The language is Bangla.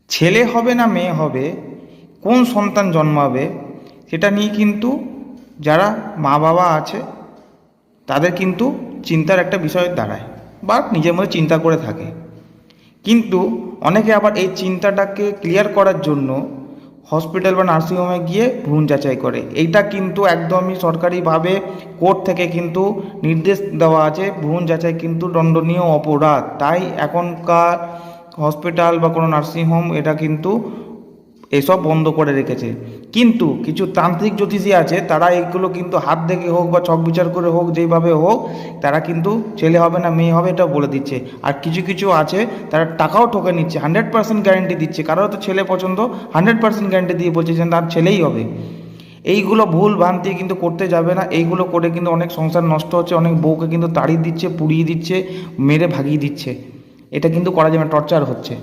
ছেলে হবে না মেয়ে হবে, কোন সন্তান জন্মাবে, সেটা নিয়ে কিন্তু যারা মা বাবা আছে তাদের কিন্তু চিন্তার একটা বিষয় দাঁড়ায় বা নিজের মধ্যে চিন্তা করে থাকে। কিন্তু অনেকে আবার এই চিন্তাটাকে ক্লিয়ার করার জন্য হসপিটাল বা নার্সিংহোমে গিয়ে ভ্রূণ যাচাই করে। এইটা কিন্তু একদমই সরকারিভাবে কোর্ট থেকে কিন্তু নির্দেশ দেওয়া আছে, ভ্রূণ যাচাই কিন্তু দণ্ডনীয় অপরাধ। তাই এখনকার হসপিটাল বা কোনো নার্সিংহোম এটা কিন্তু এসব বন্ধ করে রেখেছে। কিন্তু কিছু তান্ত্রিক জ্যোতিষী আছে, তারা এইগুলো কিন্তু হাত দেখে হোক বা ছক বিচার করে হোক, যেইভাবে হোক তারা কিন্তু ছেলে হবে না মেয়ে হবে এটা বলে দিচ্ছে। আর কিছু কিছু আছে তারা টাকাও ঠকে নিচ্ছে, 100% গ্যারেন্টি দিচ্ছে। কারো তো ছেলে পছন্দ, 100% গ্যারেন্টি দিয়ে বলছে যে তার ছেলেই হবে। এইগুলো ভুল ভ্রান্তি কিন্তু করতে যাবে না। এইগুলো করে কিন্তু অনেক সংসার নষ্ট হচ্ছে, অনেক বউকে কিন্তু তাড়িয়ে দিচ্ছে, পুড়িয়ে দিচ্ছে, মেরে ভাগিয়ে দিচ্ছে। এটা কিন্তু করা যাবে না, টর্চার হচ্ছে।